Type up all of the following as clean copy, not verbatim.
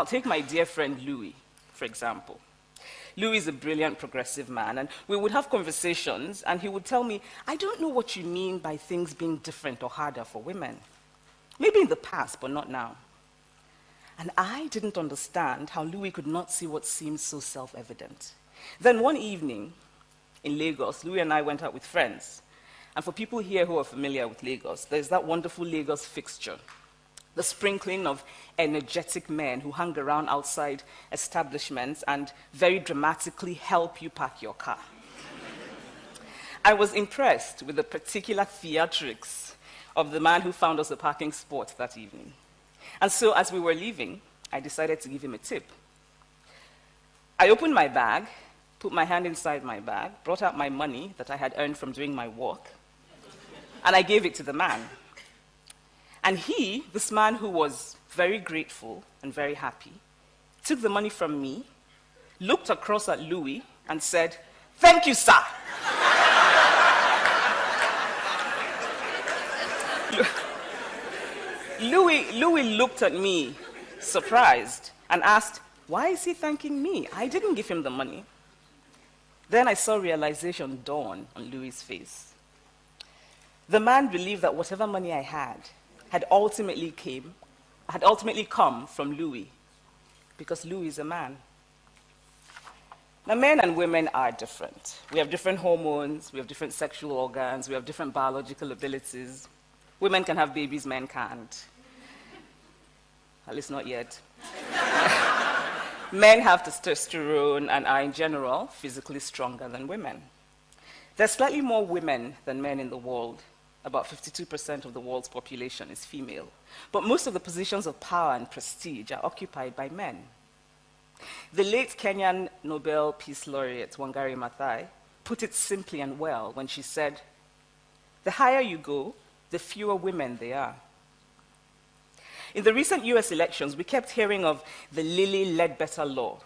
take my dear friend Louis, for example. Louis is a brilliant progressive man, and we would have conversations, and he would tell me, I don't know what you mean by things being different or harder for women. Maybe in the past, but not now. And I didn't understand how Louis could not see what seemed so self-evident. Then one evening in Lagos, Louis and I went out with friends. And for people here who are familiar with Lagos, there's that wonderful Lagos fixture, the sprinkling of energetic men who hang around outside establishments and very dramatically help you park your car. I was impressed with the particular theatrics of the man who found us a parking spot that evening. And so as we were leaving, I decided to give him a tip. I opened my bag, put my hand inside my bag, brought out my money that I had earned from doing my work, and I gave it to the man. And he, this man who was very grateful and very happy, took the money from me, looked across at Louis, and said, "Thank you, sir." Louis looked at me, surprised, and asked, "Why is he thanking me? I didn't give him the money." Then I saw realization dawn on Louis's face. The man believed that whatever money I had ultimately come from Louis, because Louis is a man. Now, men and women are different. We have different hormones, we have different sexual organs, we have different biological abilities. Women can have babies, men can't. At least not yet. Men have testosterone and are, in general, physically stronger than women. There's slightly more women than men in the world. About 52% of the world's population is female. But most of the positions of power and prestige are occupied by men. The late Kenyan Nobel Peace Laureate, Wangari Maathai, put it simply and well when she said, "The higher you go, the fewer women there are." In the recent US elections, we kept hearing of the Lilly Ledbetter Law.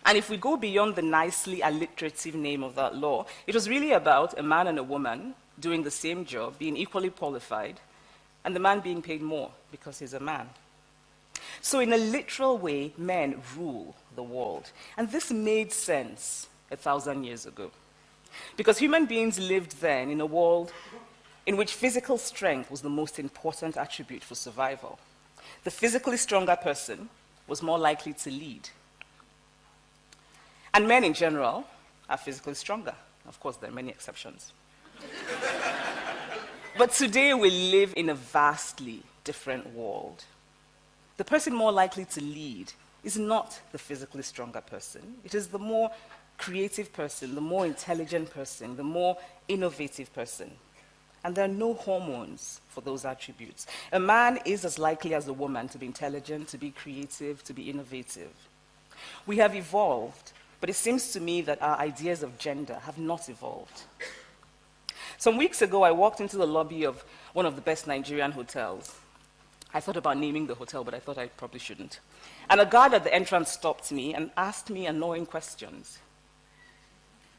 And if we go beyond the nicely alliterative name of that law, it was really about a man and a woman doing the same job, being equally qualified, and the man being paid more because he's a man. So in a literal way, men rule the world. And this made sense 1,000 years ago. Because human beings lived then in a world in which physical strength was the most important attribute for survival. The physically stronger person was more likely to lead. And men in general are physically stronger. Of course, there are many exceptions. But today we live in a vastly different world. The person more likely to lead is not the physically stronger person. It is the more creative person, the more intelligent person, the more innovative person. And there are no hormones for those attributes. A man is as likely as a woman to be intelligent, to be creative, to be innovative. We have evolved, but it seems to me that our ideas of gender have not evolved. Some weeks ago, I walked into the lobby of one of the best Nigerian hotels. I thought about naming the hotel, but I thought I probably shouldn't. And a guard at the entrance stopped me and asked me annoying questions.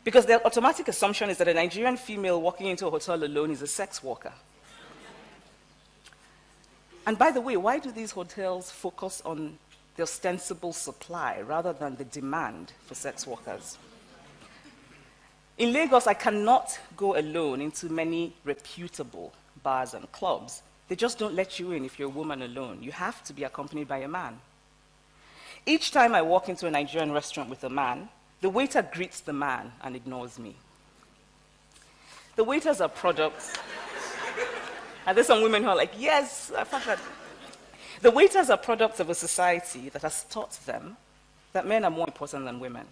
Because the automatic assumption is that a Nigerian female walking into a hotel alone is a sex worker. And by the way, why do these hotels focus on the ostensible supply rather than the demand for sex workers? In Lagos, I cannot go alone into many reputable bars and clubs. They just don't let you in if you're a woman alone. You have to be accompanied by a man. Each time I walk into a Nigerian restaurant with a man, the waiter greets the man and ignores me. The waiters are products. And there's some women who are like, yes, I thought that. The waiters are products of a society that has taught them that men are more important than women.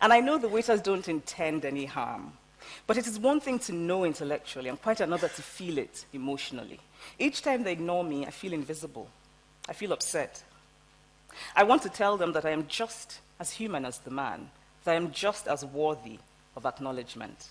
And I know the waiters don't intend any harm, but it is one thing to know intellectually and quite another to feel it emotionally. Each time they ignore me, I feel invisible. I feel upset. I want to tell them that I am just as human as the man, that I am just as worthy of acknowledgement.